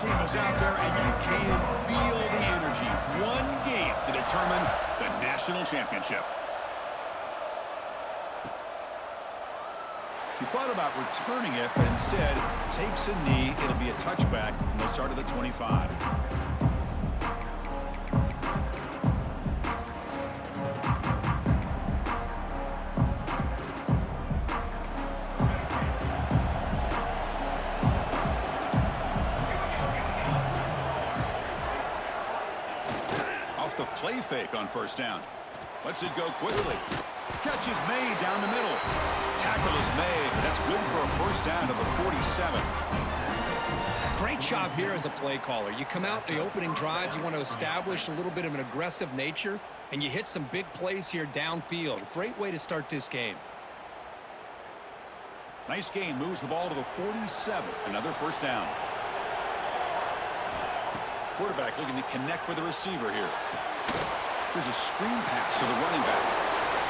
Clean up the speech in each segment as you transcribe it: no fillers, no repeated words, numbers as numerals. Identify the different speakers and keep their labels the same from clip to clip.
Speaker 1: team is out there, and you can feel the energy. One game to determine the national championship. He thought about returning it, but instead takes a knee. It'll be a touchback, and they'll start at the 25. Off the play fake on first down. Lets it go quickly. Catch is made down the middle. Tackle is made, but that's good for a first down to the 47.
Speaker 2: Great job here as a play caller. You come out the opening drive, you want to establish a little bit of an aggressive nature, and you hit some big plays here downfield. Great way to start this game.
Speaker 1: Nice gain, moves the ball to the 47. Another first down. Quarterback looking to connect with the receiver here. Here's a screen pass to the running back.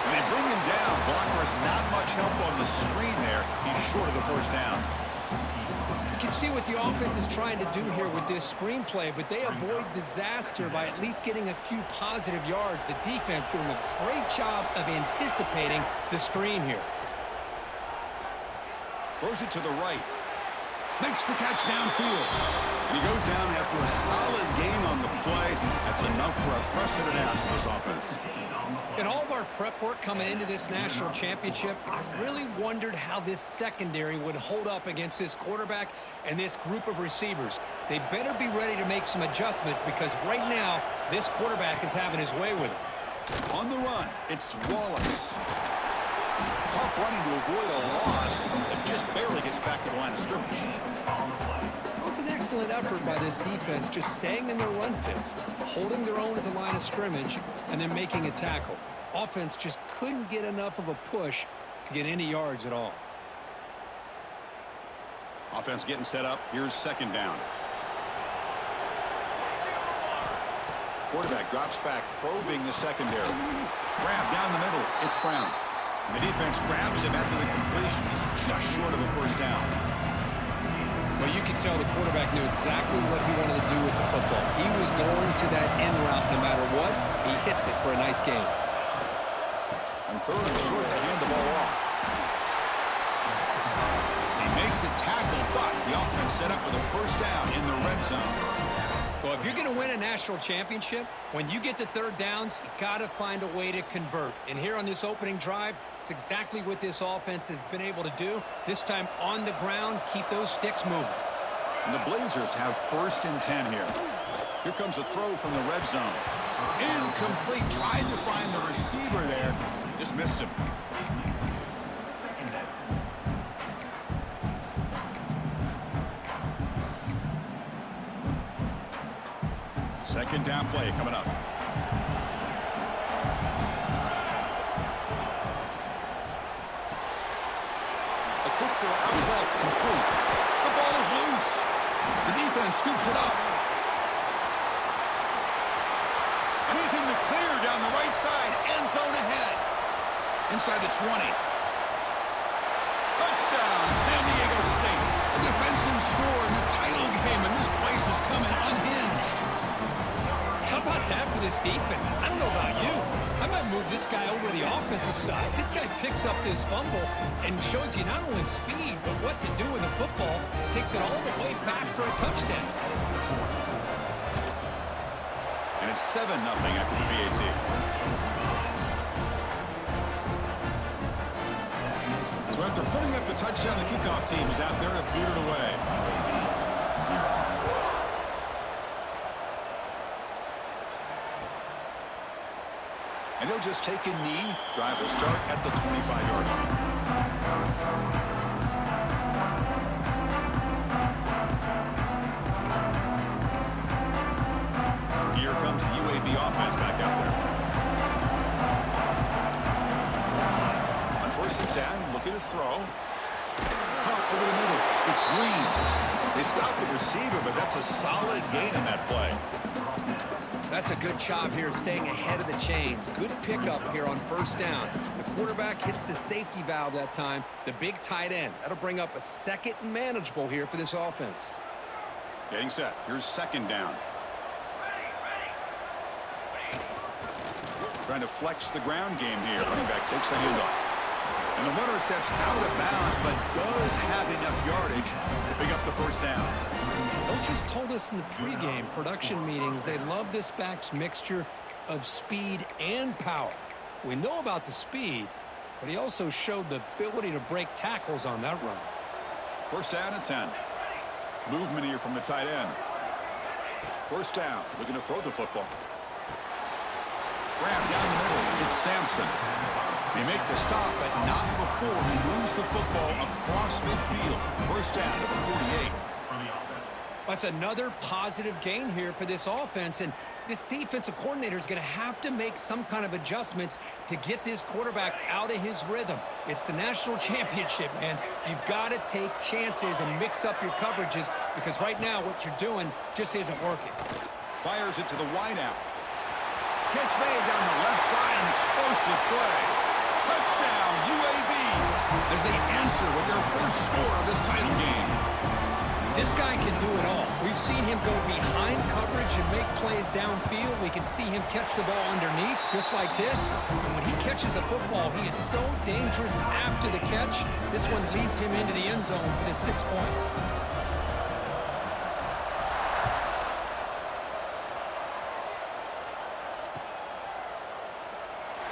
Speaker 1: And they bring him down. Blocker has not much help on the screen there. He's short of the first down.
Speaker 2: You can see what the offense is trying to do here with this screenplay, but they avoid disaster by at least getting a few positive yards. The defense doing a great job of anticipating the screen here.
Speaker 1: Throws it to the right. Makes the catch downfield. And he goes down after a solid game on the play. That's enough for a precedent out for this offense.
Speaker 2: In all of our prep work coming into this national championship, I really wondered how this secondary would hold up against this quarterback and this group of receivers. They better be ready to make some adjustments because right now, this quarterback is having his way with it.
Speaker 1: On the run, it's Wallace. Tough running to avoid a loss, but just barely gets back to the line of scrimmage.
Speaker 2: It was an excellent effort by this defense, just staying in their run fits, holding their own at the line of scrimmage, and then making a tackle. Offense just couldn't get enough of a push to get any yards at all.
Speaker 1: Offense getting set up. Here's second down. Quarterback drops back, probing the secondary. Grab down the middle. It's Brown. The defense grabs him after the completion. He's just short of a first down.
Speaker 2: Well, you can tell the quarterback knew exactly what he wanted to do with the football. He was going to that end route no matter what. He hits it for a nice gain.
Speaker 1: And third and short to hand the ball off. They make the tackle, but the offense set up with a first down in the red zone.
Speaker 2: Well, if you're going to win a national championship, when you get to third downs, you got to find a way to convert. And here on this opening drive, it's exactly what this offense has been able to do. This time on the ground, keep those sticks moving.
Speaker 1: And the Blazers have first and 10 here. Here comes a throw from the red zone. Incomplete. Tried to find the receiver there. Just missed him. Second down play coming up. A quick throw out left, complete. The ball is loose. The defense scoops it up. And he's in the clear down the right side. End zone ahead. Inside the 20. Touchdown, San Diego State. A defensive score in the title game, and this place is coming unhinged.
Speaker 2: How about that for this defense? I don't know about you. I might move this guy over to the offensive side. This guy picks up this fumble and shows you not only speed, but what to do with the football. Takes it all the way back for a touchdown.
Speaker 1: And it's 7-0 after the VAT. So after putting up a touchdown, the kickoff team is out there to boot it away. And he'll just take a knee. Drive will start at the 25-yard line. Here comes the UAB offense back out there. On first and 10, looking to throw. Caught over the middle. It's Green. They stopped the receiver, but that's a solid gain in that play.
Speaker 2: That's a good job here staying ahead of the chains. Good pickup here on first down. The quarterback hits the safety valve that time, the big tight end. That'll bring up a second and manageable here for this offense.
Speaker 1: Getting set. Here's second down. Trying to flex the ground game here. Running back takes the handoff. And the runner steps out of bounds, but does have enough yardage to pick up the first down.
Speaker 2: Coaches told us in the pregame production meetings they love this back's mixture of speed and power. We know about the speed, but he also showed the ability to break tackles on that run.
Speaker 1: First down at 10. Movement here from the tight end. First down, looking to throw the football. Grab down the middle. It's Sampson. They make the stop, but not before he moves the football across midfield. First down to the 48.
Speaker 2: That's another positive gain here for this offense, and this defensive coordinator is going to have to make some kind of adjustments to get this quarterback out of his rhythm. It's the national championship, man. You've got to take chances and mix up your coverages because right now what you're doing just isn't working.
Speaker 1: Fires it to the wideout. Catch made down the left side, an explosive play. Touchdown, UAB, as they answer with their first score of this title game.
Speaker 2: This guy can do it all. We've seen him go behind coverage and make plays downfield. We can see him catch the ball underneath, just like this. And when he catches a football, he is so dangerous after the catch. This one leads him into the end zone for the 6 points.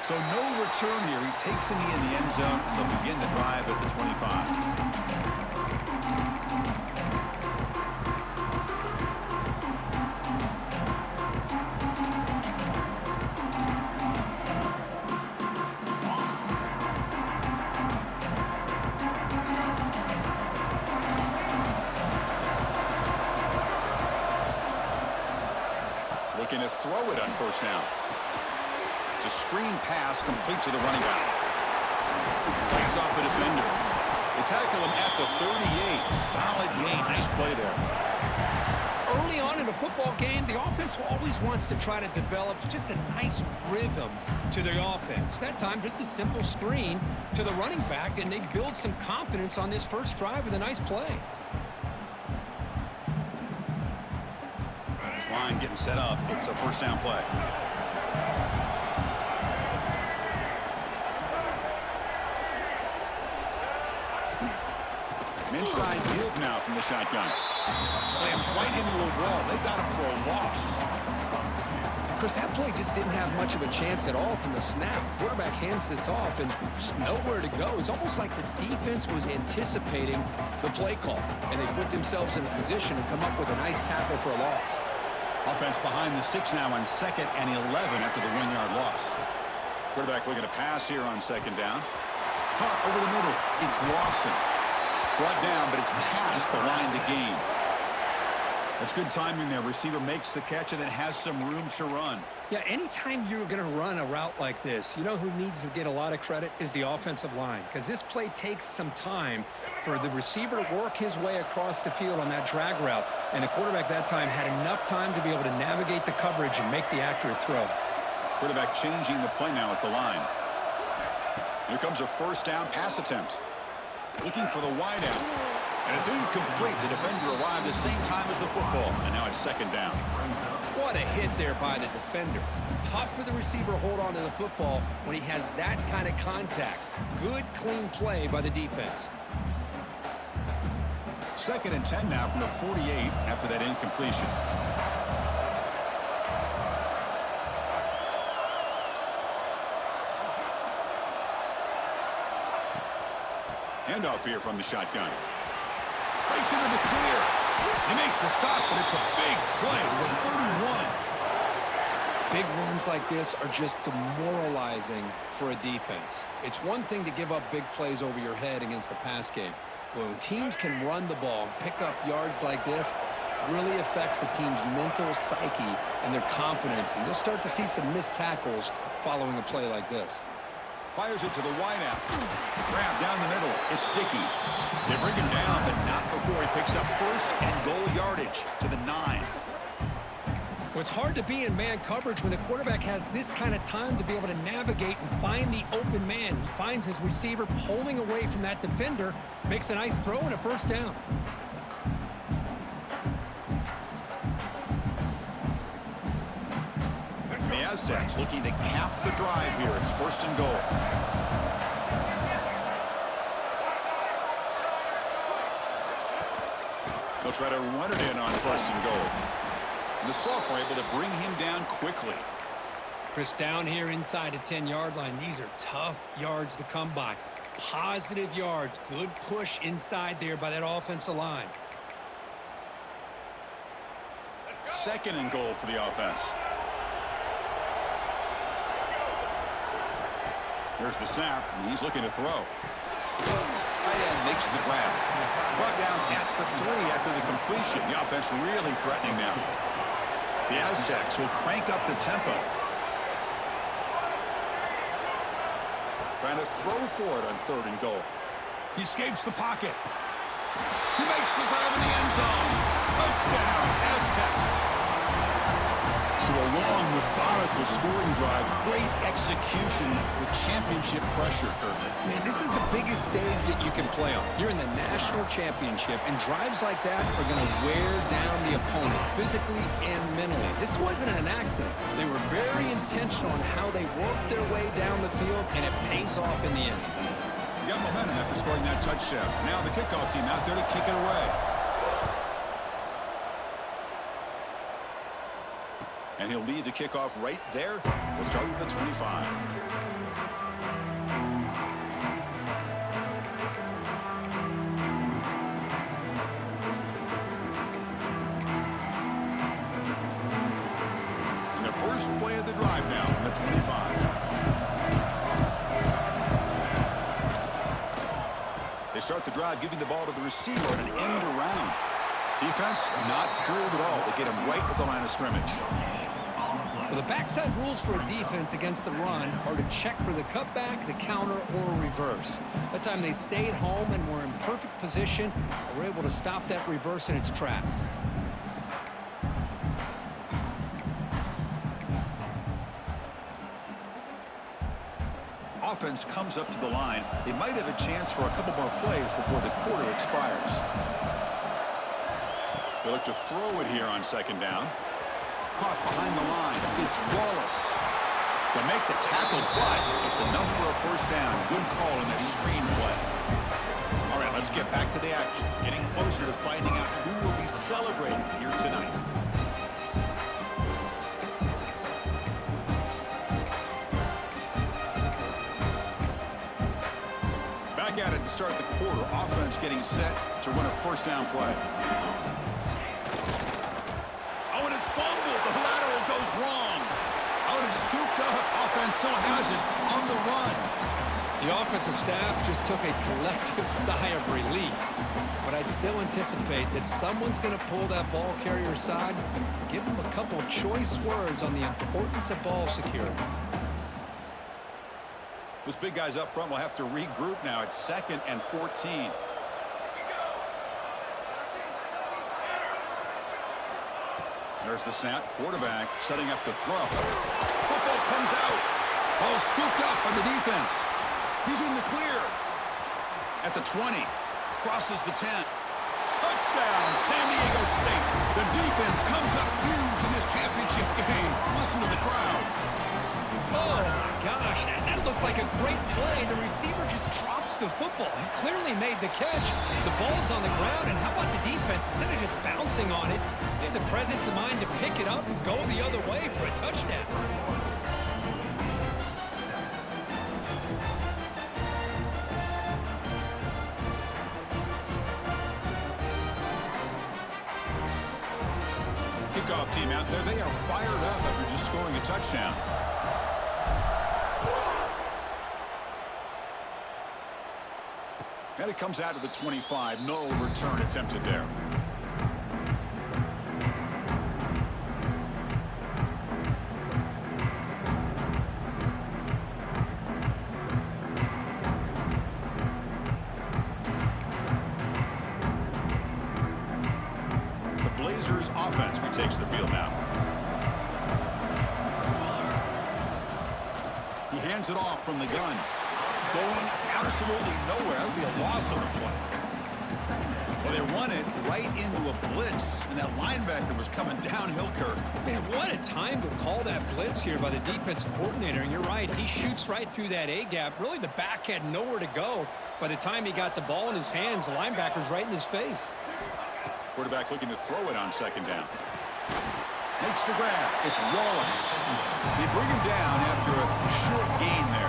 Speaker 1: So no return here. He takes it in the end zone, and they'll begin the drive at the 25. Looking to throw it on first down. It's a screen pass complete to the running back. Breaks off a defender. They tackle him at the 38. Solid gain. Nice play there.
Speaker 2: Early on in a football game, the offense always wants to try to develop just a nice rhythm to the offense. That time, just a simple screen to the running back, and they build some confidence on this first drive with a nice play.
Speaker 1: This line getting set up. It's a first down play. Inside give now from the shotgun. Slams right into a wall. They got him for a loss.
Speaker 2: Chris, that play just didn't have much of a chance at all from the snap. Quarterback hands this off and just nowhere to go. It's almost like the defense was anticipating the play call, and they put themselves in a position to come up with a nice tackle for a loss.
Speaker 1: Offense behind the 6 now on 2nd and 11 after the 1-yard loss. Quarterback looking to pass here on 2nd down. Caught over the middle. It's Lawson. Brought down, but it's past the line to gain. That's good timing there. Receiver makes the catch and then has some room to run.
Speaker 2: Yeah, anytime you're going to run a route like this, you know who needs to get a lot of credit is the offensive line, because this play takes some time for the receiver to work his way across the field on that drag route, and the quarterback that time had enough time to be able to navigate the coverage and make the accurate throw.
Speaker 1: Quarterback changing the play now at the line. Here comes a first down pass attempt. Looking for the wideout. And it's incomplete. The defender arrived the same time as the football. And now it's 2nd down.
Speaker 2: What a hit there by the defender. Tough for the receiver to hold on to the football when he has that kind of contact. Good, clean play by the defense.
Speaker 1: 2nd and 10 now from the 48 after that incompletion. Handoff here from the shotgun. Breaks into the clear. They make the stop, but it's a big play to the 31.
Speaker 2: Big runs like this are just demoralizing for a defense. It's one thing to give up big plays over your head against the pass game. But when teams can run the ball and pick up yards like this, it really affects the team's mental psyche and their confidence. And you'll start to see some missed tackles following a play like this.
Speaker 1: Fires it to the wideout. Grab down the middle. It's Dickey. They bring him down, but not before he picks up 1st and goal yardage to the 9.
Speaker 2: Well, it's hard to be in man coverage when the quarterback has this kind of time to be able to navigate and find the open man. He finds his receiver pulling away from that defender, makes a nice throw and a first down.
Speaker 1: Aztecs looking to cap the drive here. It's 1st and goal. They'll try to run it in on 1st and goal. And the sophomore able to bring him down quickly.
Speaker 2: Chris, down here inside the 10-yard line, these are tough yards to come by. Positive yards. Good push inside there by that offensive line.
Speaker 1: 2nd and goal for the offense. Here's the snap, and he's looking to throw. Tight end makes the grab. Brought down at the 3 after the completion. The offense really threatening now. The Aztecs will crank up the tempo. Trying to throw for it on 3rd and goal. He escapes the pocket. He makes the grab in the end zone. Touchdown, Aztecs. So a long, methodical scoring drive. Great execution with championship pressure, Kirby.
Speaker 2: Man, this is the biggest stage that you can play on. You're in the national championship, and drives like that are going to wear down the opponent physically and mentally. This wasn't an accident. They were very intentional on how they worked their way down the field, and it pays off in the end.
Speaker 1: You got momentum after scoring that touchdown. Now the kickoff team out there to kick it away. And he'll lead the kickoff right there. We'll start with the 25. And the first play of the drive now from the 25. They start the drive giving the ball to the receiver at an end around. Defense not fooled at all. They get him right at the line of scrimmage.
Speaker 2: Well, the backside rules for a defense against the run are to check for the cutback, the counter, or reverse. That time they stayed home and were in perfect position and were able to stop that reverse in its track.
Speaker 1: Offense comes up to the line. They might have a chance for a couple more plays before the quarter expires. They look to throw it here on 2nd down. Caught behind the line. It's Wallace. They'll make the tackle, but it's enough for a 1st down. Good call in that screen play. All right, let's get back to the action. Getting closer to finding out who will be celebrating here tonight. Back at it to start the quarter. Offense getting set to run a 1st down play. Oh, and it's fumbled. The lateral goes wrong. Oh, and it's scooped up. Offense still has it on the run.
Speaker 2: The offensive staff just took a collective sigh of relief. But I'd still anticipate that someone's going to pull that ball carrier aside, give them a couple choice words on the importance of ball security.
Speaker 1: Those big guys up front will have to regroup now. It's 2nd and 14. There's the snap. Quarterback setting up the throw. Football comes out. Ball scooped up on the defense. He's in the clear. At the 20. Crosses the 10. Touchdown, San Diego State. The defense comes up huge in this championship game. Listen to the crowd.
Speaker 2: Oh, my gosh. That looked like a great play. The receiver just drops the football. He clearly made the catch. The ball's on the ground, and how about the defense? Instead of just bouncing on it, they had the presence of mind to pick it up and go the other way for a touchdown.
Speaker 1: Kickoff team out there. They are fired up after just scoring a touchdown. And it comes out of the 25. No return attempted there. The Blazers offense retakes the field now. He hands it off from the gun. Going absolutely nowhere. That would be a loss on the play. Well, Well, they run it right into a blitz, and that linebacker was coming downhill, Kirk.
Speaker 2: Man, what a time to call that blitz here by the defensive coordinator. And you're right, he shoots right through that A-gap. Really, the back had nowhere to go. By the time he got the ball in his hands, the linebacker's right in his face.
Speaker 1: Quarterback looking to throw it on second down. Makes the grab. It's Wallace. They bring him down after a short gain there.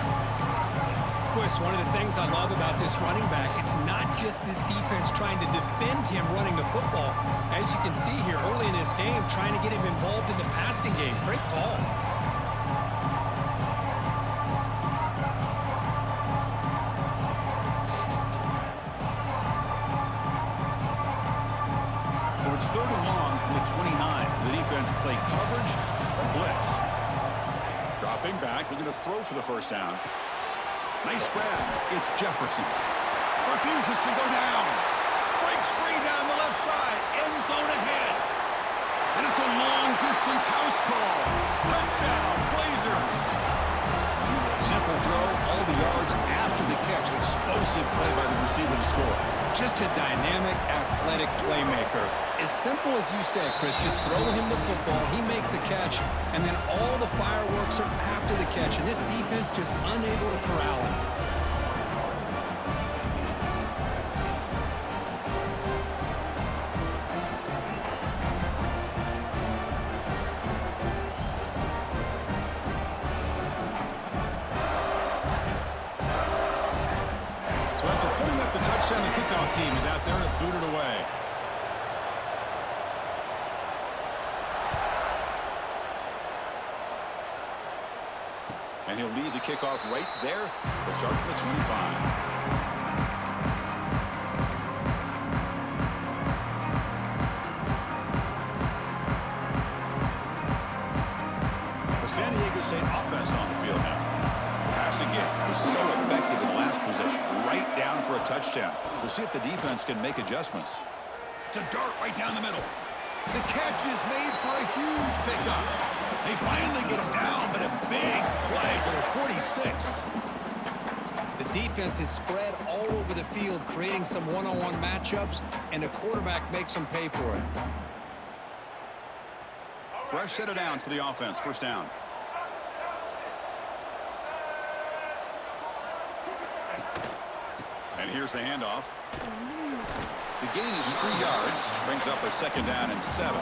Speaker 2: Chris, one of the things I love about this running back, it's not just this defense trying to defend him running the football. As you can see here early in this game, trying to get him involved in the passing game. Great call.
Speaker 1: So it's 3rd and long from the 29. The defense play coverage or blitz. Dropping back, looking to throw for the first down. Nice grab. It's Jefferson. Refuses to go down. Breaks free down the left side. End zone ahead. And it's a long-distance house call. Touchdown, Blazers. Simple throw, all the yards after the catch. Explosive play by the receiver to score.
Speaker 2: Just a dynamic, athletic playmaker. As simple as you said, Chris, just throw him the football, he makes a catch, and then all the fireworks are after the catch, and this defense just unable to corral him.
Speaker 1: So after putting up the touchdown, the kickoff team is out there to boot it away. And he'll lead the kickoff right there. We'll start from the 25. The San Diego State offense on the field now. The passing game was so effective in the last possession. Right down for a touchdown. We'll see if the defense can make adjustments. It's a dart right down the middle. The catch is made for a huge pickup. They finally get him down, but a big play for the 46.
Speaker 2: The defense is spread all over the field, creating some one-on-one matchups, and the quarterback makes them pay for it.
Speaker 1: Fresh set of downs for the offense. First down. And here's the handoff. The gain is 3 yards. Brings up a 2nd down and 7.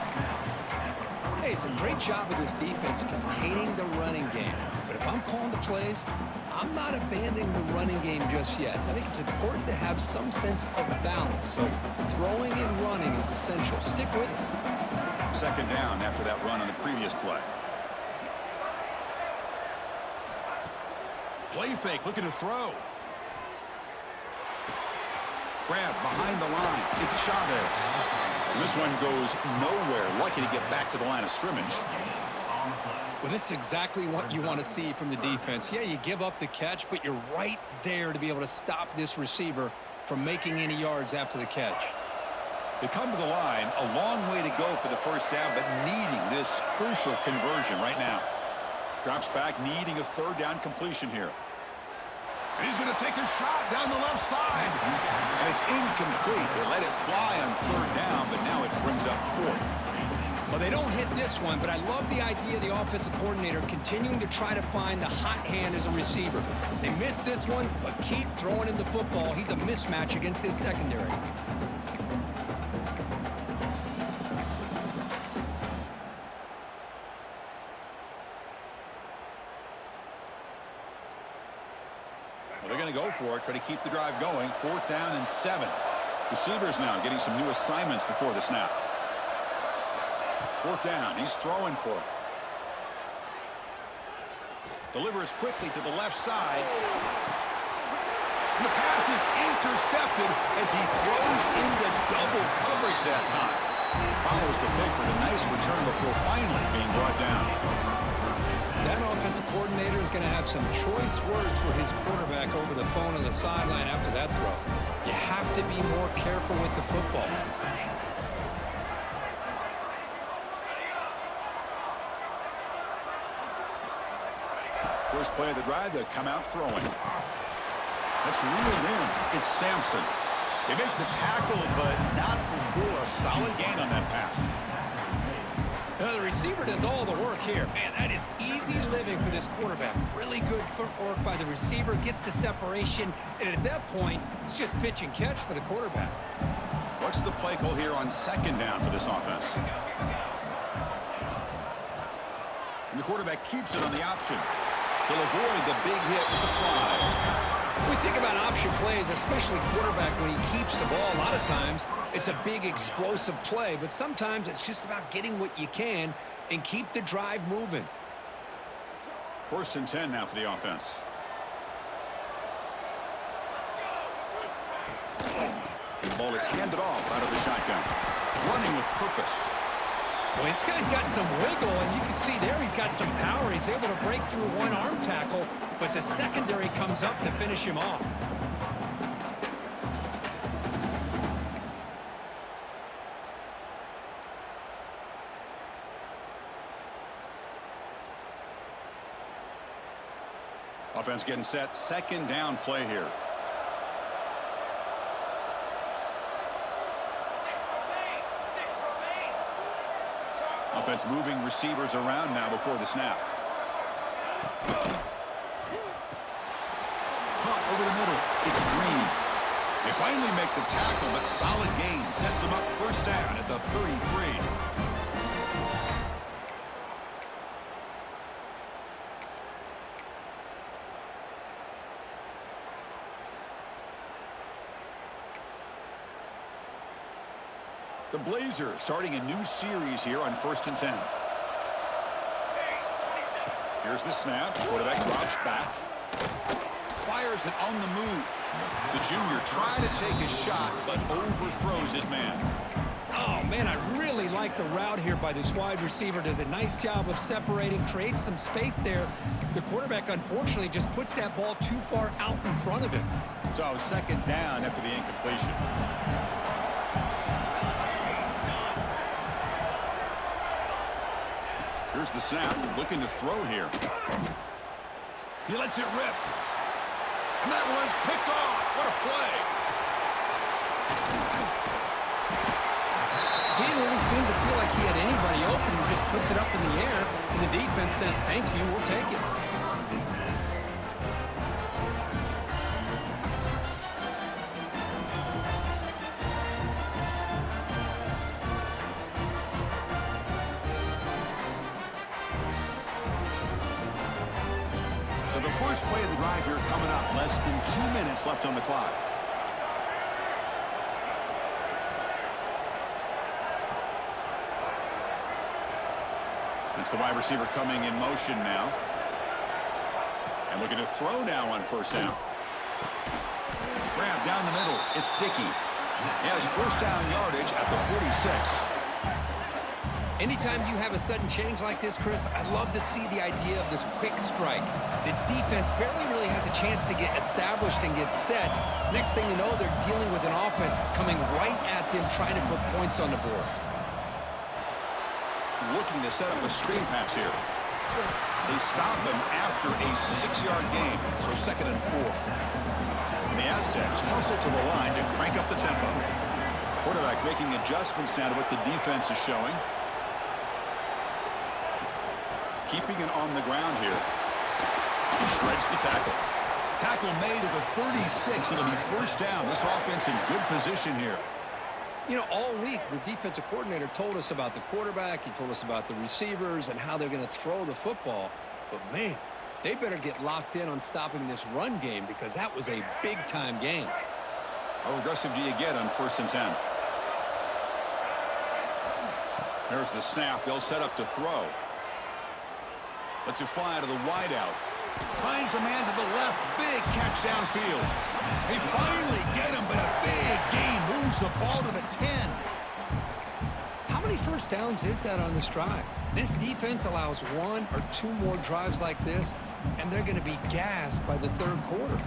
Speaker 2: Hey, it's a great job of this defense containing the running game. But if I'm calling the plays, I'm not abandoning the running game just yet. I think it's important to have some sense of balance. So throwing and running is essential. Stick with it.
Speaker 1: 2nd down after that run on the previous play. Play fake, looking to throw. Grab behind the line. It's Chavez. And this one goes nowhere. Lucky to get back to the line of scrimmage.
Speaker 2: Well, this is exactly what you want to see from the defense. Yeah, you give up the catch, but you're right there to be able to stop this receiver from making any yards after the catch.
Speaker 1: They come to the line, a long way to go for the first down, but needing this crucial conversion right now. Drops back, needing a 3rd down completion here. And he's going to take a shot down the left side. And it's incomplete. They let it fly on 3rd down, but now it brings up 4th.
Speaker 2: Well, they don't hit this one, but I love the idea of the offensive coordinator continuing to try to find the hot hand as a receiver. They missed this one, but keep throwing him the football. He's a mismatch against his secondary.
Speaker 1: They're going to go for it, try to keep the drive going. 4th down and 7. Receivers now getting some new assignments before the snap. 4th down, he's throwing for it. Delivers quickly to the left side. And the pass is intercepted as he throws into double coverage that time. Follows the pick with a nice return before finally being brought down.
Speaker 2: That offensive coordinator is going to have some choice words for his quarterback over the phone on the sideline after that throw. You have to be more careful with the football.
Speaker 1: First play of the drive, they'll come out throwing. That's reeled in. It's Sampson. They make the tackle, but not before a solid gain on that pass.
Speaker 2: Now, the receiver does all the work here. Man, that is easy living for this quarterback. Really good footwork by the receiver, gets the separation, and at that point, it's just pitch and catch for the quarterback.
Speaker 1: What's the play call here on second down for this offense? And the quarterback keeps it on the option. He'll avoid the big hit with the slide.
Speaker 2: We think about option plays, especially quarterback, when he keeps the ball. A lot of times, it's a big explosive play, but sometimes it's just about getting what you can and keep the drive moving.
Speaker 1: 1st and 10 now for the offense. The ball is handed off out of the shotgun. Running with purpose.
Speaker 2: Well, this guy's got some wiggle, and you can see there he's got some power. He's able to break through one arm tackle, but the secondary comes up to finish him off.
Speaker 1: Offense getting set. 2nd down play here. Offense moving receivers around now before the snap. Hunt over the middle. It's Green. They finally make the tackle, but solid gain sets them up 1st down at the 33. The Blazers starting a new series here on 1st and 10. Here's the snap. Quarterback drops back. Fires it on the move. The junior trying to take a shot, but overthrows his man.
Speaker 2: Oh, man, I really like the route here by this wide receiver. Does a nice job of separating, creates some space there. The quarterback, unfortunately, just puts that ball too far out in front of him.
Speaker 1: So 2nd down after the incompletion. Here's the snap, looking to throw here. He lets it rip. And that one's picked off. What a play.
Speaker 2: He didn't really seem to feel like he had anybody open. He just puts it up in the air, and the defense says, thank you, we'll take it.
Speaker 1: So the first play of the drive here coming up. Less than 2 minutes left on the clock. It's the wide receiver coming in motion now. And looking to throw now on 1st down. Grab down the middle. It's Dickey. He has 1st down yardage at the 46.
Speaker 2: Anytime you have a sudden change like this, Chris, I love to see the idea of this quick strike. The defense barely really has a chance to get established and get set. Next thing you know, they're dealing with an offense that's coming right at them, trying to put points on the board.
Speaker 1: Looking to set up a screen pass here. They stop him after a 6-yard gain, so 2nd and 4. And the Aztecs hustle to the line to crank up the tempo. Quarterback making adjustments now to what the defense is showing. Keeping it on the ground here. He shreds the tackle. Tackle made at the 36. It'll be 1st down. This offense in good position here.
Speaker 2: You know, all week, the defensive coordinator told us about the quarterback. He told us about the receivers and how they're going to throw the football. But, man, they better get locked in on stopping this run game because that was a big-time game.
Speaker 1: How aggressive do you get on 1st and 10? There's the snap. They'll set up to throw. Lets it fly out of the wideout. Finds a man to the left. Big catch downfield. They finally get him, but a big gain moves the ball to the 10.
Speaker 2: How many 1st downs is that on this drive? This defense allows 1 or 2 more drives like this, and they're going to be gassed by the 3rd quarter.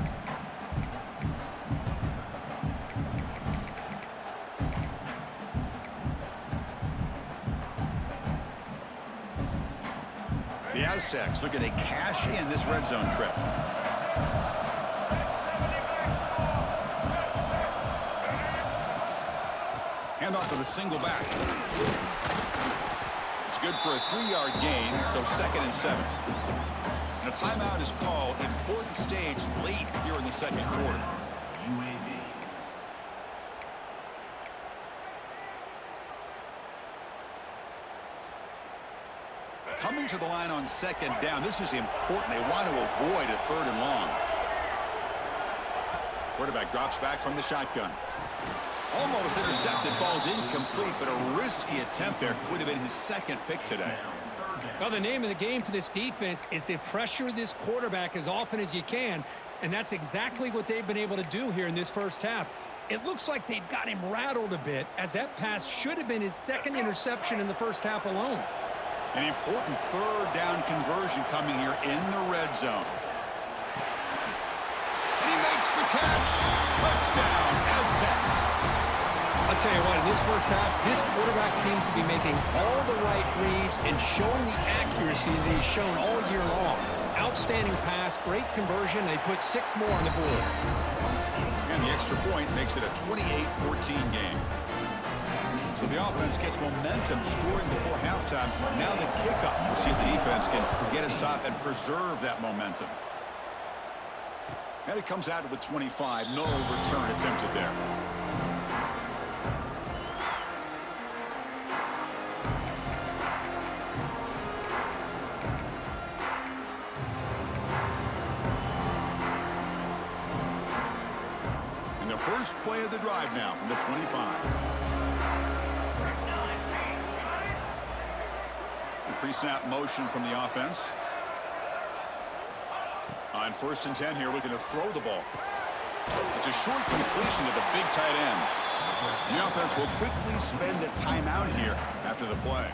Speaker 1: The Aztecs looking to cash in this red zone trip. off with a single back. It's good for a 3-yard gain, so 2nd and 7. And a timeout is called. Important stage late here in the second quarter.
Speaker 3: UAB.
Speaker 1: Coming to the line on 2nd down. This is important. They want to avoid a 3rd and long. Quarterback drops back from the shotgun. Almost intercepted, falls incomplete, but a risky attempt there. Would have been his 2nd pick today.
Speaker 2: Well, the name of the game for this defense is to pressure this quarterback as often as you can, and that's exactly what they've been able to do here in this first half. It looks like they've got him rattled a bit, as that pass should have been his 2nd interception in the first half alone.
Speaker 1: An important 3rd down conversion coming here in the red zone. And he makes the catch. Touchdown, Aztecs.
Speaker 2: I'll tell you what, in this first half, this quarterback seems to be making all the right reads and showing the accuracy that he's shown all year long. Outstanding pass, great conversion. They put 6 more on the board.
Speaker 1: And the extra point makes it a 28-14 game. So the offense gets momentum scoring before halftime. Now the kickoff. We'll see if the defense can get a stop and preserve that momentum. And it comes out to the 25. No return attempted there. And the first play of the drive now from the 25. Pre-snap motion from the offense. On 1st and 10 here, looking to throw the ball. It's a short completion to the big tight end. The offense will quickly spend a timeout here after the play.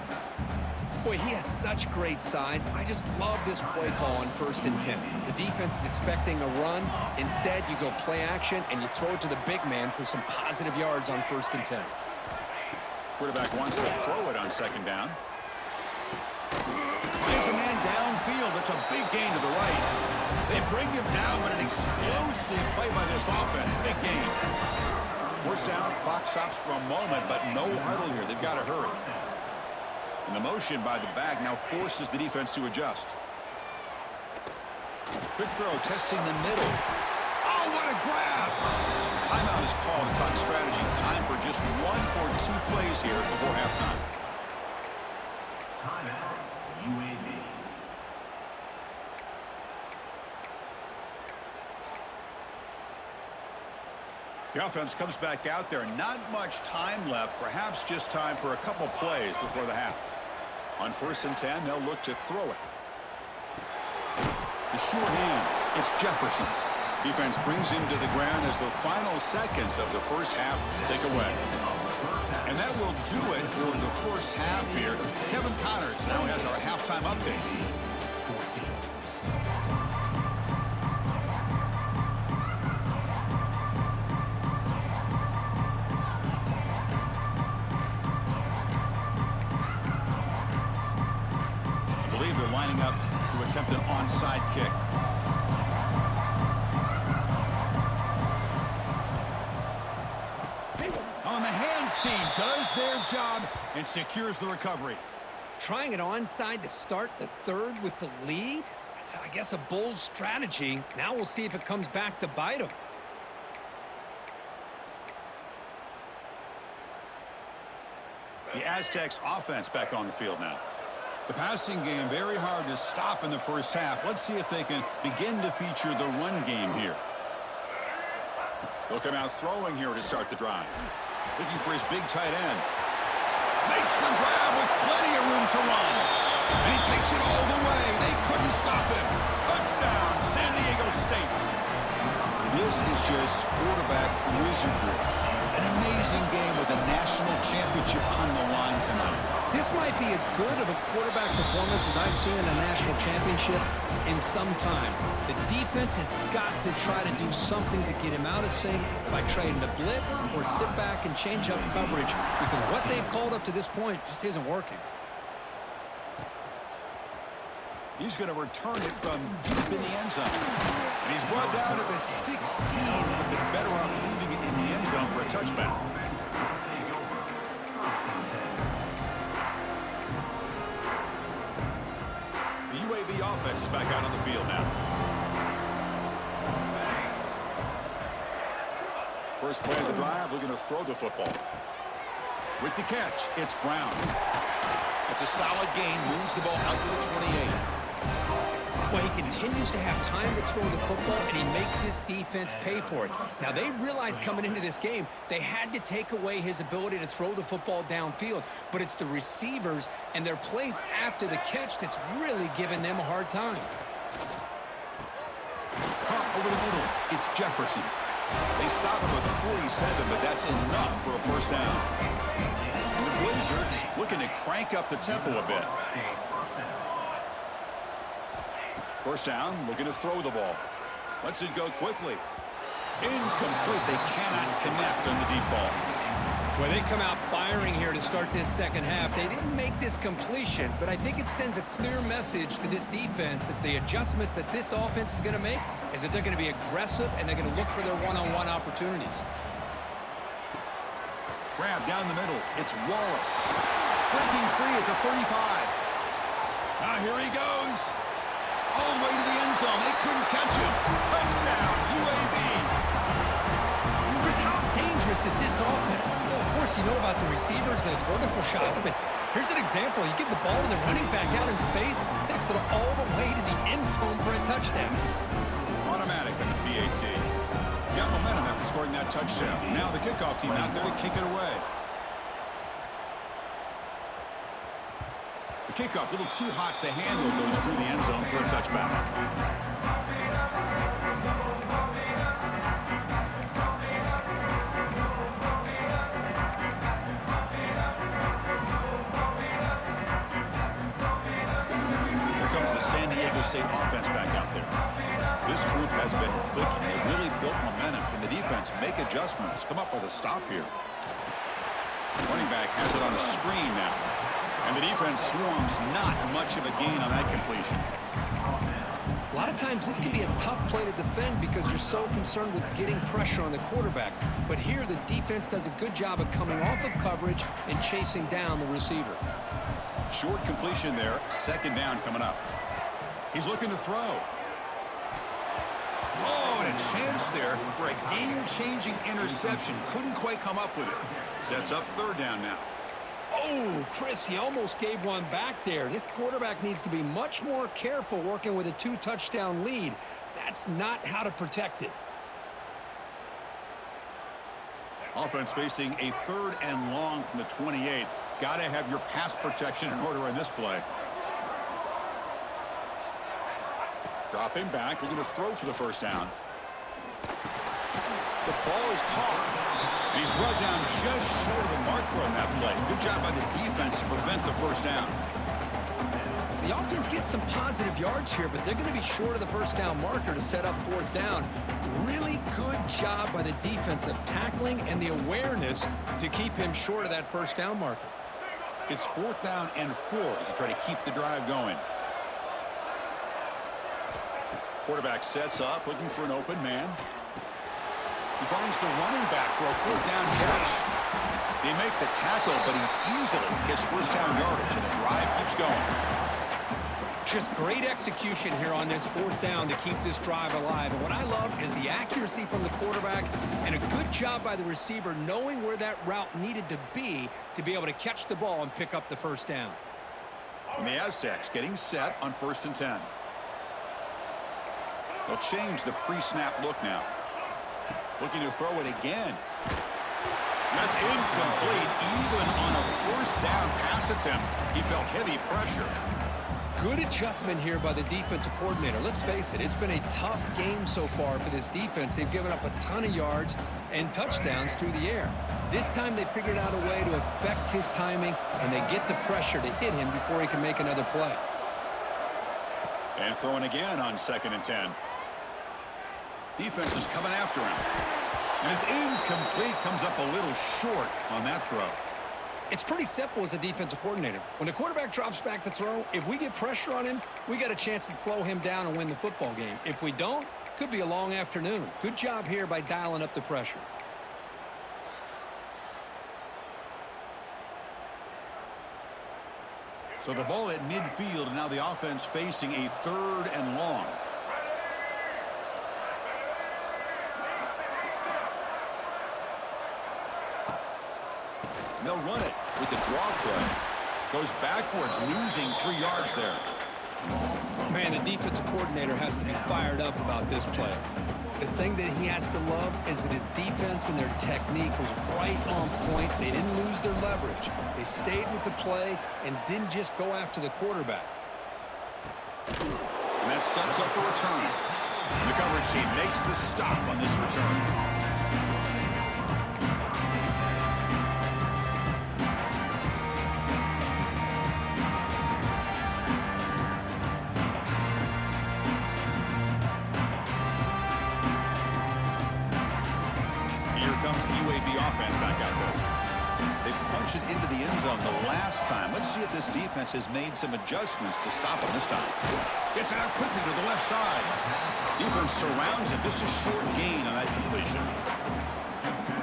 Speaker 2: Boy, he has such great size. I just love this play call on 1st and 10. The defense is expecting a run. Instead, you go play action, and you throw it to the big man for some positive yards on 1st and 10.
Speaker 1: Quarterback wants to throw it on 2nd down. Finds a man downfield. It's a big gain to the right. They bring him down, but an explosive play by this offense. Big gain. 1st down, clock stops for a moment, but no huddle here. They've got to hurry. And the motion by the back now forces the defense to adjust. Quick throw, testing the middle. Oh, what a grab! Timeout is called to talk strategy. Time for just 1 or 2 plays here before halftime.
Speaker 3: Timeout, UAB.
Speaker 1: The offense comes back out there. Not much time left. Perhaps just time for a couple plays before the half. On 1st and 10, they'll look to throw it. The short hands. It's Jefferson. Defense brings him to the ground as the final seconds of the first half tick away. And that will do it for the first half here. Kevin Connors now has our halftime update. I believe they're lining up to attempt an onside kick. On the hands team does their job and secures the recovery.
Speaker 2: Trying it onside to start the 3rd with the lead? That's, I guess, a bold strategy. Now we'll see if it comes back to bite them.
Speaker 1: The Aztecs offense back on the field now. The passing game very hard to stop in the first half. Let's see if they can begin to feature the run game here. They'll come out throwing here to start the drive. Looking for his big tight end. Makes the grab with plenty of room to run. And he takes it all the way. They couldn't stop him. Touchdown, San Diego State. This is just quarterback wizardry. An amazing game with a national championship on the line tonight.
Speaker 2: This might be as good of a quarterback performance as I've seen in a national championship in some time. The defense has got to try to do something to get him out of sync by trying to blitz or sit back and change up coverage, because what they've called up to this point just isn't working.
Speaker 1: He's going to return it from deep in the end zone. And he's brought down at the 16. Would have been better off leaving it in the end zone for a touchback. offense is back out on the field now. First play of the drive, looking to throw the football. With the catch, it's Brown. It's a solid gain, moves the ball out to the 28.
Speaker 2: Well, he continues to have time to throw the football, and he makes his defense pay for it. Now, they realized coming into this game, they had to take away his ability to throw the football downfield, but it's the receivers and their plays after the catch that's really giving them a hard time.
Speaker 1: Caught over the middle, it's Jefferson. They stop him at the 47, but that's enough for a first down. And the Blazers looking to crank up the tempo a bit. First down, looking to throw the ball. Lets it go quickly. Incomplete. They cannot connect on the deep ball.
Speaker 2: Well, they come out firing here to start this second half. They didn't make this completion, but I think it sends a clear message to this defense that the adjustments that this offense is going to make is that they're going to be aggressive and they're going to look for their one-on-one opportunities.
Speaker 1: Grab down the middle. It's Wallace. Breaking free at the 35. Now here he goes. All the way to the end zone. They couldn't catch him. Touchdown, UAB.
Speaker 2: Chris, how dangerous is this offense? Well, of course, you know about the receivers, those vertical shots, but here's an example. You give the ball to the running back out in space, takes it all the way to the end zone for a touchdown.
Speaker 1: Automatic on the BAT. Got momentum after scoring that touchdown. Now the kickoff team out there to kick it away. The kickoff, a little too hot to handle, goes through the end zone for a touchback. Here comes the San Diego State offense back out there. This group has been clicking. They really built momentum. Can the defense make adjustments? Come up with a stop here. Running back has it on a screen now. And the defense swarms, not much of a gain on that completion.
Speaker 2: A lot of times this can be a tough play to defend because you're so concerned with getting pressure on the quarterback. But here the defense does a good job of coming off of coverage and chasing down the receiver.
Speaker 1: Short completion there, second down coming up. He's looking to throw. Oh, and a chance there for a game-changing interception. Couldn't quite come up with it. Sets up third down now.
Speaker 2: Oh, Chris, he almost gave one back there. This quarterback needs to be much more careful working with a 2-touchdown lead. That's not how to protect it.
Speaker 1: Offense facing a third and long from the 28. Got to have your pass protection in order in this play. Dropping back, looking to throw for the first down. The ball is caught. And he's brought down just short of the marker on that play. Good job by the defense to prevent the first down.
Speaker 2: The offense gets some positive yards here, but they're going to be short of the first down marker to set up fourth down. Really good job by the defense of tackling and the awareness to keep him short of that first down marker.
Speaker 1: It's fourth down and 4 as they try to keep the drive going. Quarterback sets up, looking for an open man. He finds the running back for a fourth down catch. They make the tackle, but he easily gets first down yardage, and the drive keeps going.
Speaker 2: Just great execution here on this fourth down to keep this drive alive. And what I love is the accuracy from the quarterback and a good job by the receiver knowing where that route needed to be able to catch the ball and pick up the first down.
Speaker 1: And the Aztecs getting set on 1st and 10. They'll change the pre-snap look now. Looking to throw it again. That's incomplete. Even on a first down pass attempt, he felt heavy pressure.
Speaker 2: Good adjustment here by the defensive coordinator. Let's face it, it's been a tough game so far for this defense. They've given up a ton of yards and touchdowns through the air. This time they figured out a way to affect his timing, and they get the pressure to hit him before he can make another play.
Speaker 1: And throwing again on 2nd and 10. Defense is coming after him. And it's incomplete. Comes up a little short on that throw.
Speaker 2: It's pretty simple as a defensive coordinator. When the quarterback drops back to throw, if we get pressure on him, we got a chance to slow him down and win the football game. If we don't, could be a long afternoon. Good job here by dialing up the pressure.
Speaker 1: So the ball at midfield, and now the offense facing a 3rd and long. And they'll run it with the draw play. Goes backwards, losing 3 yards there.
Speaker 2: Man, the defensive coordinator has to be fired up about this play. The thing that he has to love is that his defense and their technique was right on point. They didn't lose their leverage. They stayed with the play and didn't just go after the quarterback.
Speaker 1: And that sets up a return. And the coverage team makes the stop on this return. Comes the UAB offense back out there. They punched it into the end zone the last time. Let's see if this defense has made some adjustments to stop him this time. Gets it out quickly to the left side. Defense surrounds him. Just a short gain on that completion.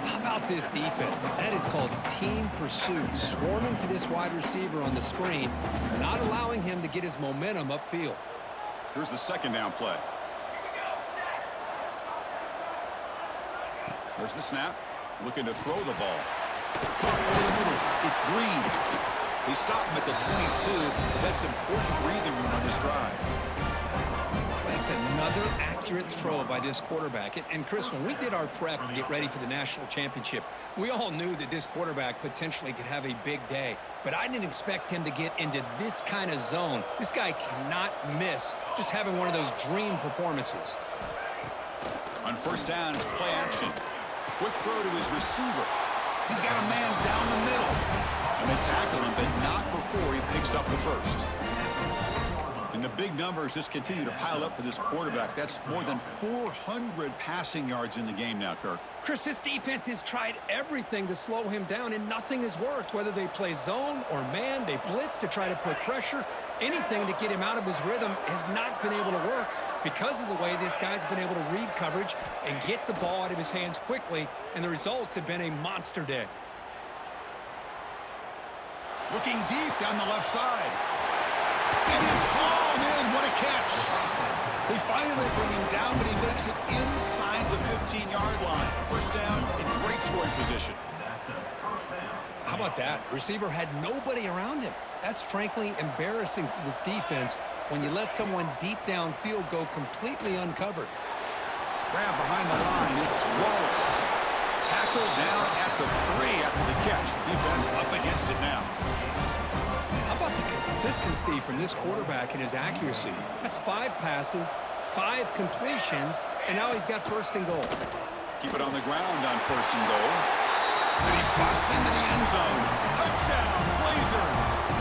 Speaker 2: How about this defense? That is called team pursuit. Swarming to this wide receiver on the screen, not allowing him to get his momentum upfield.
Speaker 1: Here's the 2nd down play. There's the snap. Looking to throw the ball. Over the middle. It's Green. They stop him at the 22. But that's important breathing room on this drive.
Speaker 2: That's another accurate throw by this quarterback. And Chris, when we did our prep to get ready for the national championship, we all knew that this quarterback potentially could have a big day. But I didn't expect him to get into this kind of zone. This guy cannot miss just having one of those dream performances.
Speaker 1: On 1st down, it's play action. Quick throw to his receiver. He's got a man down the middle. And they tackle him, but not before he picks up the 1st. And the big numbers just continue to pile up for this quarterback. That's more than 400 passing yards in the game now, Kirk.
Speaker 2: Chris, this defense has tried everything to slow him down, and nothing has worked. Whether they play zone or man, they blitz to try to put pressure. Anything to get him out of his rhythm has not been able to work because of the way this guy's been able to read coverage and get the ball out of his hands quickly, and the results have been a monster day.
Speaker 1: Looking deep down the left side. And it's hauled in. What a catch. They finally bring him down, but he makes it inside the 15-yard line. 1st down in great scoring position.
Speaker 2: How about that? Receiver had nobody around him. That's frankly embarrassing for this defense when you let someone deep downfield go completely uncovered.
Speaker 1: Grab behind the line. It's Wallace. Tackled down at the 3 after the catch. Defense up against it now.
Speaker 2: How about the consistency from this quarterback and his accuracy? That's 5 passes, 5 completions, and now he's got 1st and goal.
Speaker 1: Keep it on the ground on 1st and goal. And he busts into the end zone. Touchdown, Blazers.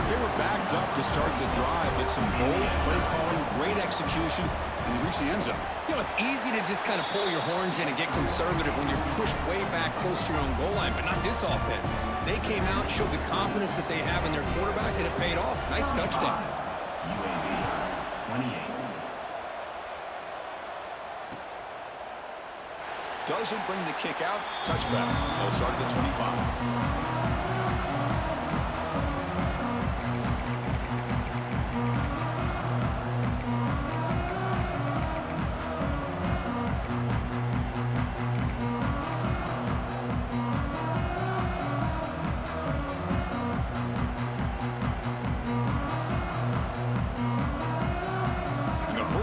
Speaker 1: They were backed up to start the drive, but some bold play calling, great execution, and they reached the end zone.
Speaker 2: You know, it's easy to just kind of pull your horns in and get conservative when you're pushed way back close to your own goal line, but not this offense. They came out, showed the confidence that they have in their quarterback, and it paid off. Nice touchdown.
Speaker 3: UAB 28.
Speaker 1: Doesn't bring the kick out. Touchback. They'll start at the 25.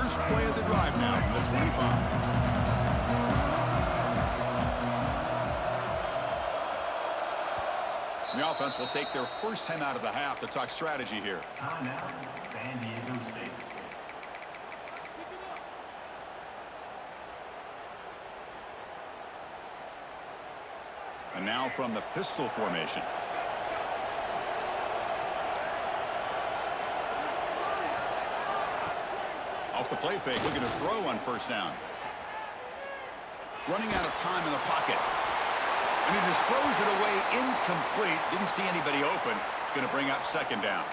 Speaker 1: First play of the drive now from the 25. The offense will take their first time out of the half to talk strategy here.
Speaker 3: Timeout, San Diego State.
Speaker 1: And now from the pistol formation. Off the play fake, looking to throw on 1st down. Running out of time in the pocket. And he just throws it away incomplete. Didn't see anybody open. It's going to bring up 2nd down.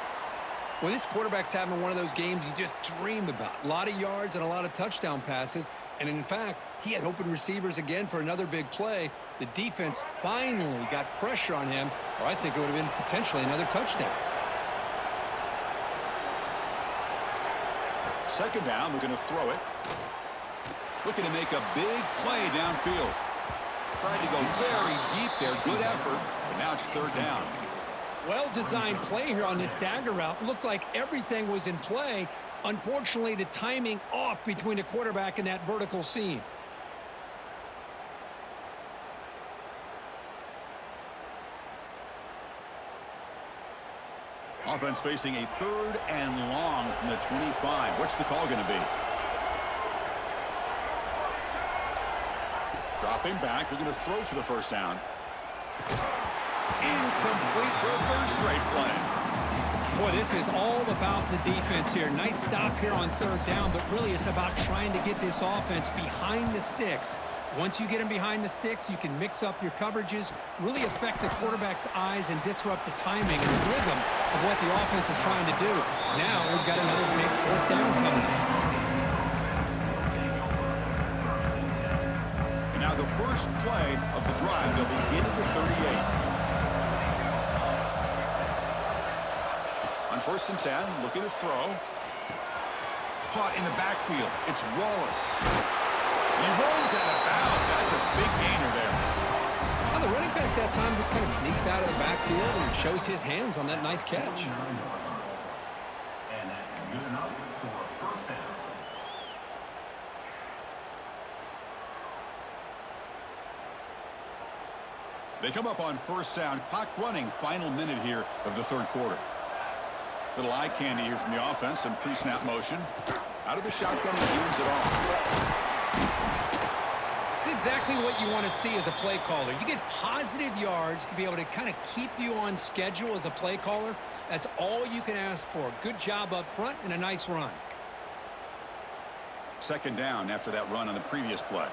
Speaker 2: Well, this quarterback's having one of those games you just dream about. A lot of yards and a lot of touchdown passes. And in fact, he had open receivers again for another big play. The defense finally got pressure on him, or I think it would have been potentially another touchdown.
Speaker 1: Second down, we're going to throw it. Looking to make a big play downfield. Tried to go very deep there. Good effort, but now it's third down.
Speaker 2: Well-designed play here on this dagger route. Looked like everything was in play. Unfortunately, the timing off between the quarterback and that vertical seam.
Speaker 1: Offense facing a third and long from the 25. What's the call going to be? Dropping back. We're going to throw for the first down. Incomplete for a third straight play.
Speaker 2: Boy, this is all about the defense here. Nice stop here on third down, but really it's about trying to get this offense behind the sticks. Once you get them behind the sticks, you can mix up your coverages, really affect the quarterback's eyes and disrupt the timing and the rhythm of what the offense is trying to do. Now we've got another big fourth down coming up.
Speaker 1: And now the first play of the drive, they'll begin at the 38. On first and 10, looking to throw. Caught in the backfield. It's Wallace. He rolls out of bounds. That's a big gainer there.
Speaker 2: Well, the running back that time just kind of sneaks out of the backfield and shows his hands on that nice catch.
Speaker 3: And that's good enough for a first down.
Speaker 1: They come up on first down. Clock running. Final minute here of the third quarter. Little eye candy here from the offense. Some pre-snap motion. Out of the shotgun, he hands it off.
Speaker 2: It's exactly what you want to see as a play caller. You get positive yards to be able to kind of keep you on schedule as a play caller. That's all you can ask for. Good job up front and a nice run.
Speaker 1: Second down after that run on the previous play.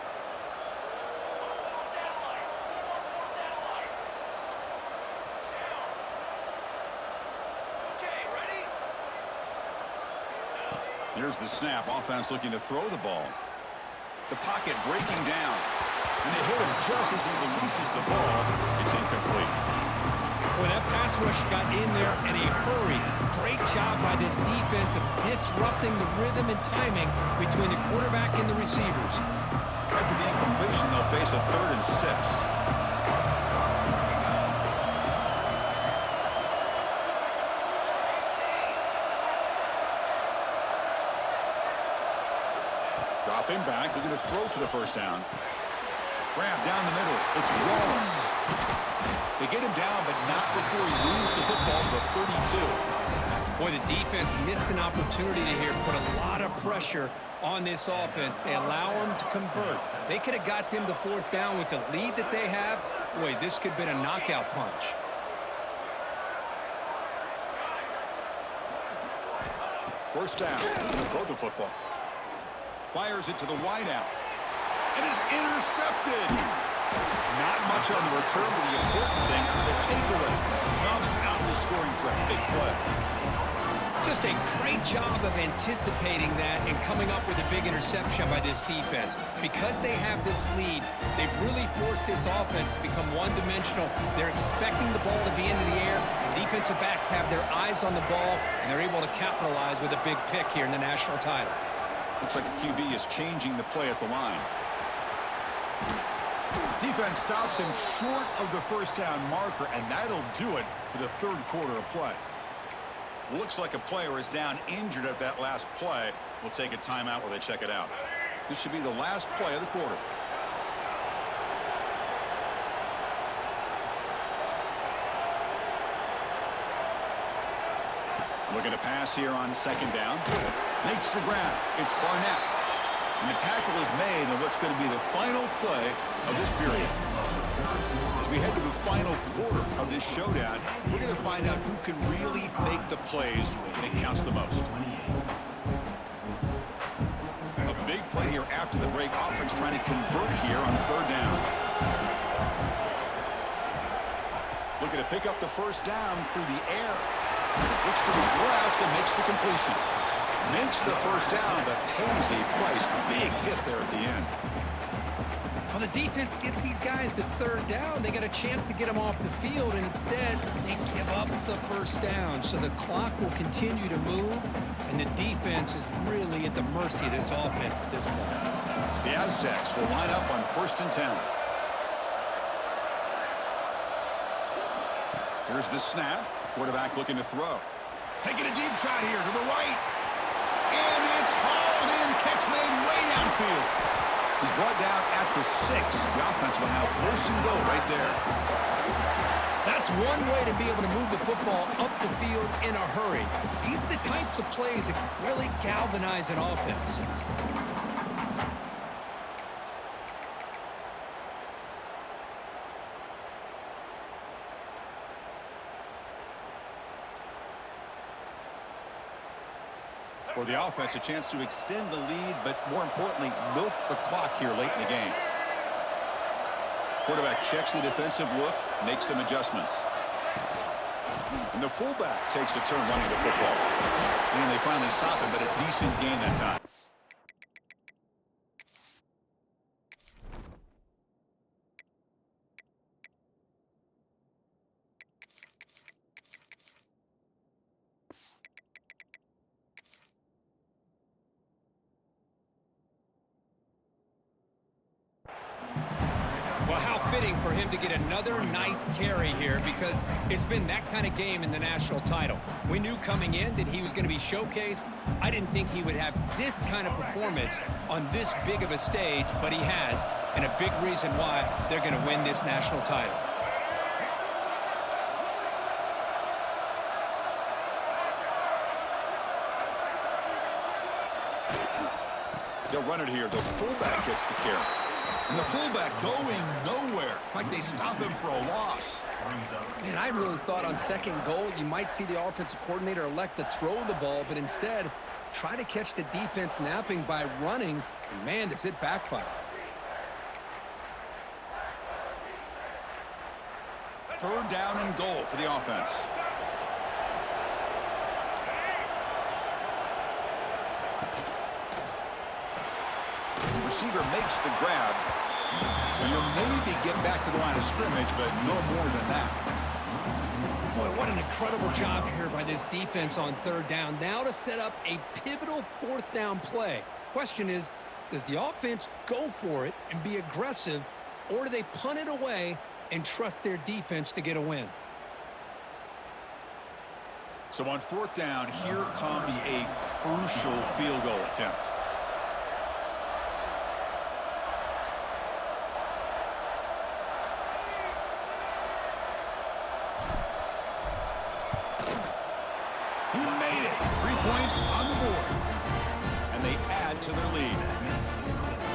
Speaker 1: Here's the snap. Offense looking to throw the ball. The pocket breaking down. And they hit him just as he releases the ball. It's incomplete.
Speaker 2: Boy, that pass rush got in there in a hurry. Great job by this defense of disrupting the rhythm and timing between the quarterback and the receivers.
Speaker 1: After the incompletion, they'll face a 3rd and 6. Dropping back, they're going to throw for the first down. Grab down the middle. It's Wallace. They get him down, but not before he moves the football to the 32.
Speaker 2: Boy, the defense missed an opportunity to here put a lot of pressure on this offense. They allow them to convert. They could have got them to fourth down with the lead that they have. Boy, this could have been a knockout punch.
Speaker 1: First down. They're going to throw the football. Fires it to the wideout. It is intercepted. Not much on the return, but the important thing, the takeaway snuffs out the scoring threat. Big play.
Speaker 2: Just a great job of anticipating that and coming up with a big interception by this defense. Because they have this lead, they've really forced this offense to become one-dimensional. They're expecting the ball to be into the air. The defensive backs have their eyes on the ball, and they're able to capitalize with a big pick here in the national title.
Speaker 1: Looks like the QB is changing the play at the line. Defense stops him short of the first down marker, and that'll do it for the third quarter of play. Looks like a player is down injured at that last play. We'll take a timeout while they check it out. This should be the last play of the quarter. Looking to pass here on second down. Makes the grab. It's Barnett. And the tackle is made on what's going to be the final play of this period. As we head to the final quarter of this showdown, we're going to find out who can really make the plays when it counts the most. A big play here after the break. Offense trying to convert here on third down. Looking to pick up the first down through the air. Looks to his left and makes the completion. Makes the first down, but pays a price. Big hit there at the end.
Speaker 2: Well, the defense gets these guys to third down. They got a chance to get them off the field, and instead they give up the first down. So the clock will continue to move, and the defense is really at the mercy of this offense at this point.
Speaker 1: The Aztecs will line up on 1st and 10. Here's the snap. Quarterback looking to throw. Taking a deep shot here to the right. And it's hauled in. Catch made way downfield. He's brought down at the 6. The offense will have 1st and goal right there.
Speaker 2: That's one way to be able to move the football up the field in a hurry. These are the types of plays that can really galvanize an offense.
Speaker 1: For the offense, a chance to extend the lead, but more importantly, milk the clock here late in the game. Quarterback checks the defensive look, makes some adjustments. And the fullback takes a turn running the football. And they finally stop him, but a decent gain that time.
Speaker 2: Well, how fitting for him to get another nice carry here, because it's been that kind of game in the national title. We knew coming in that he was going to be showcased. I didn't think he would have this kind of performance on this big of a stage, but he has, and a big reason why they're going to win this national title.
Speaker 1: They'll run it here. The fullback gets the carry. And the fullback going nowhere. Like they stop him for a loss.
Speaker 2: Man, I really thought on 2nd goal you might see the offensive coordinator elect to throw the ball, but instead try to catch the defense napping by running, and man, does it backfire.
Speaker 1: 3rd down and goal for the offense. The receiver makes the grab. And he'll maybe get back to the line of scrimmage, but no more than that.
Speaker 2: Boy, what an incredible job here by this defense on 3rd down. Now to set up a pivotal 4th down play. Question is, does the offense go for it and be aggressive, or do they punt it away and trust their defense to get a win?
Speaker 1: So on 4th down, here comes a crucial field goal attempt. He made it. 3 points on the board. And they add to their lead.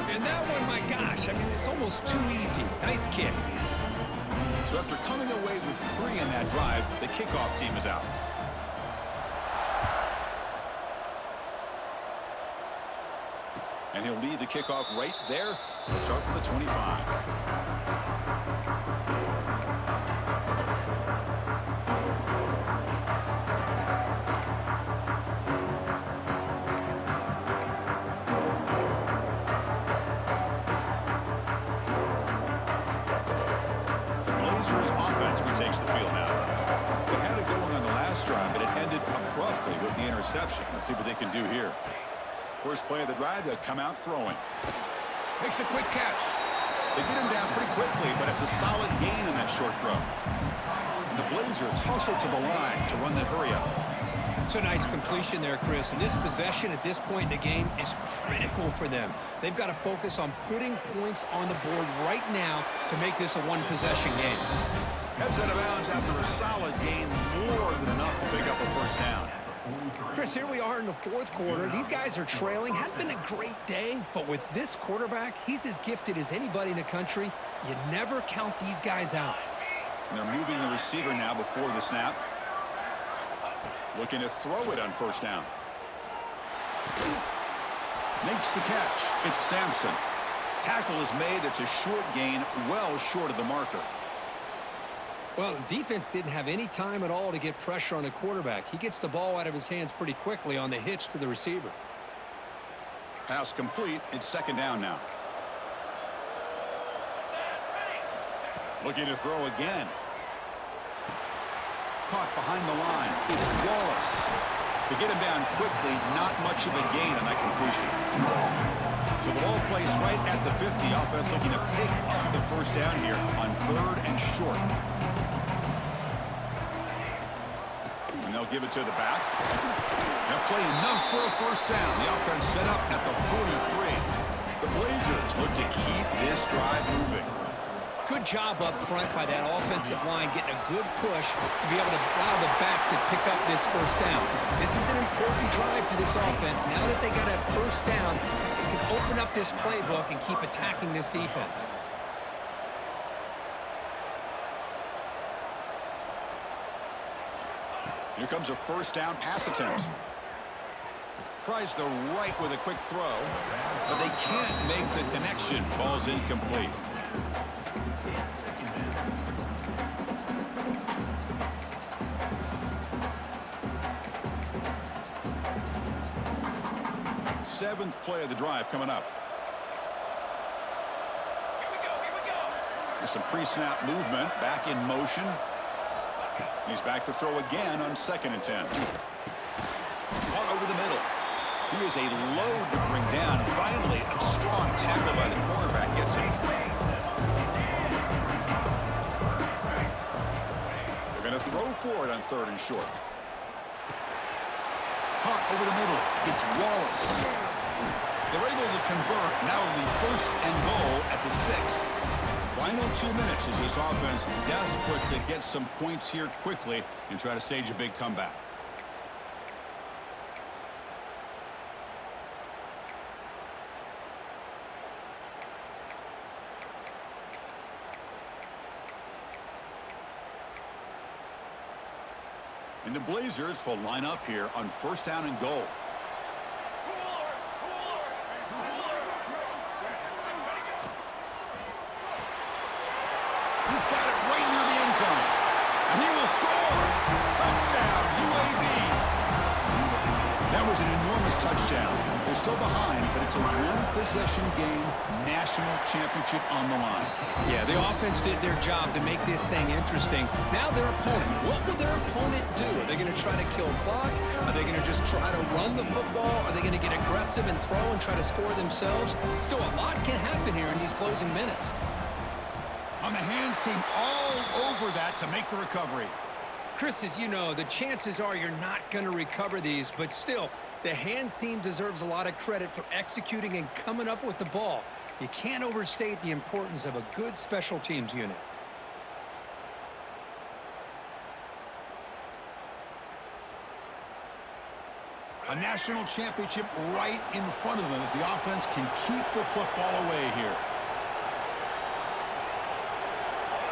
Speaker 2: And that one, my gosh, I mean, it's almost too easy. Nice kick.
Speaker 1: So after coming away with 3 in that drive, the kickoff team is out. And he'll lead the kickoff right there. He'll start from the 25. Offense retakes the field now. They had it going on the last drive, but it ended abruptly with the interception. Let's see what they can do here. First play of the drive, they'll come out throwing. Makes a quick catch. They get him down pretty quickly, but it's a solid gain in that short throw. And the Blazers hustle to the line to run that hurry up.
Speaker 2: It's a nice completion there, Chris. And this possession at this point in the game is critical for them. They've got to focus on putting points on the board right now to make this a one-possession game.
Speaker 1: Heads out of bounds after a solid gain, more than enough to pick up a 1st down.
Speaker 2: Chris, here we are in the 4th quarter. These guys are trailing. Hadn't been a great day, but with this quarterback, he's as gifted as anybody in the country. You never count these guys out.
Speaker 1: And they're moving the receiver now before the snap. Looking to throw it on 1st down. Makes the catch. It's Sampson. Tackle is made. It's a short gain, well short of the marker.
Speaker 2: Well, the defense didn't have any time at all to get pressure on the quarterback. He gets the ball out of his hands pretty quickly on the hitch to the receiver.
Speaker 1: Pass complete. It's 2nd down now. Looking to throw again. Caught behind the line. It's Wallace. To get him down quickly, not much of a gain on that completion. So the ball placed right at the 50. Offense looking to pick up the first down here on 3rd and short. And they'll give it to the back. They'll play enough for a first down. The offense set up at the 43. The Blazers look to keep this drive moving.
Speaker 2: Good job up front by that offensive line, getting a good push to be able to allow the back to pick up this first down. This is an important drive for this offense. Now that they got a first down, they can open up this playbook and keep attacking this defense.
Speaker 1: Here comes a first down pass attempt. Tries the right with a quick throw, but they can't make the connection. Ball's incomplete. Seventh play of the drive coming up. There's some pre-snap movement, back in motion. He's back to throw again on 2nd and 10. Caught over the middle. He is a load to bring down. Finally, a strong tackle by the cornerback gets him. They're going to throw for it on 3rd and short. Caught over the middle. It's Wallace. They're able to convert. Now it'll be 1st and goal at the 6. Final 2 minutes as this offense desperate to get some points here quickly and try to stage a big comeback. And the Blazers will line up here on 1st down and goal. He's got it right near the end zone. And he will score. Touchdown, UAB. That was an enormous touchdown. They're still behind, but it's a one-possession game, national championship on the line.
Speaker 2: Yeah, the offense did their job to make this thing interesting. Now their opponent. What will their opponent do? Are they going to try to kill clock? Are they going to just try to run the football? Are they going to get aggressive and throw and try to score themselves? Still, a lot can happen here in these closing minutes.
Speaker 1: On the hands team all over that to make the recovery.
Speaker 2: Chris, as you know, the chances are you're not going to recover these, but still, the hands team deserves a lot of credit for executing and coming up with the ball. You can't overstate the importance of a good special teams unit.
Speaker 1: A national championship right in front of them if the offense can keep the football away here.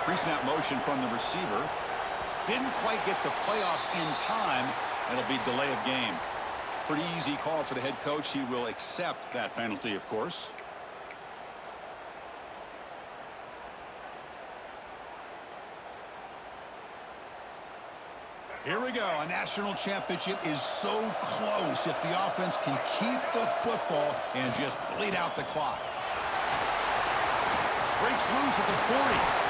Speaker 1: Pre-snap motion from the receiver. Didn't quite get the playoff in time. It'll be delay of game. Pretty easy call for the head coach. He will accept that penalty, of course. Here we go. A national championship is so close if the offense can keep the football and just bleed out the clock. Breaks loose at the 40.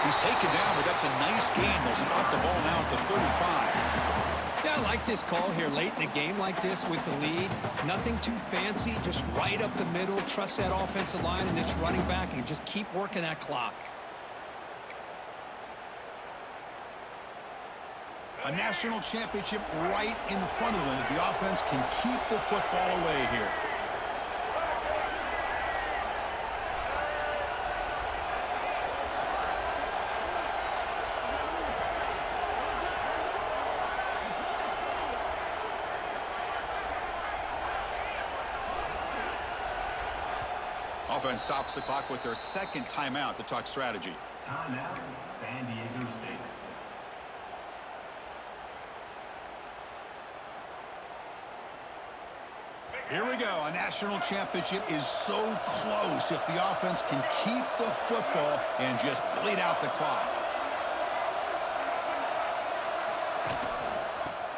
Speaker 1: He's taken down, but that's a nice gain. They'll spot the ball now at the 35.
Speaker 2: Yeah, I like this call here late in the game like this with the lead. Nothing too fancy, just right up the middle. Trust that offensive line and this running back and just keep working that clock.
Speaker 1: A national championship right in front of them if the offense can keep the football away here. Offense stops the clock with their 2nd timeout to talk strategy.
Speaker 3: Timeout, San Diego State.
Speaker 1: Here we go. A national championship is so close if the offense can keep the football and just bleed out the clock.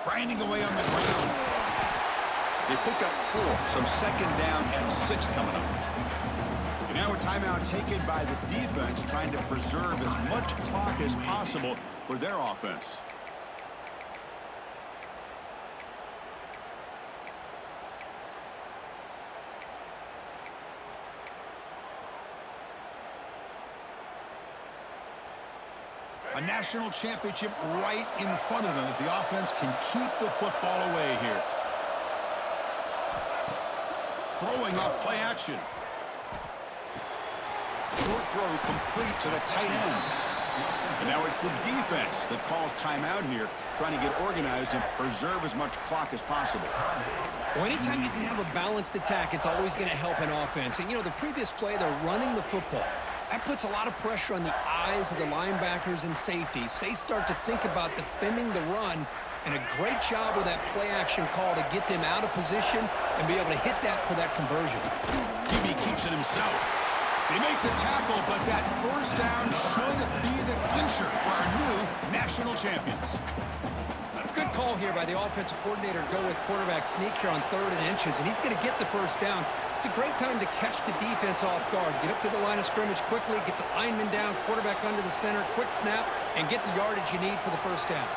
Speaker 1: Grinding away on the ground. They pick up 4, so 2nd down and 6 coming up. And now a timeout taken by the defense, trying to preserve as much clock as possible for their offense. A national championship right in front of them if the offense can keep the football away here. Throwing off play action. Short throw complete to the tight end. And now it's the defense that calls timeout here, trying to get organized and preserve as much clock as possible.
Speaker 2: Well, anytime you can have a balanced attack, it's always going to help an offense. And, you know, the previous play, they're running the football. That puts a lot of pressure on the eyes of the linebackers and safeties. They start to think about defending the run, and a great job with that play action call to get them out of position and be able to hit that for that conversion.
Speaker 1: QB keeps it himself. They make the tackle, but that first down should be the clincher for our new national champions.
Speaker 2: Good call here by the offensive coordinator. Go with quarterback sneak here on 3rd and inches, and he's going to get the first down. It's a great time to catch the defense off guard. Get up to the line of scrimmage quickly, get the lineman down, quarterback under the center, quick snap, and get the yardage you need for the first down.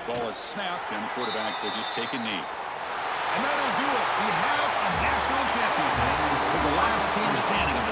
Speaker 1: Ball is snapped, and the quarterback will just take a knee. And that'll do it. We have a national champion. With the last team standing on the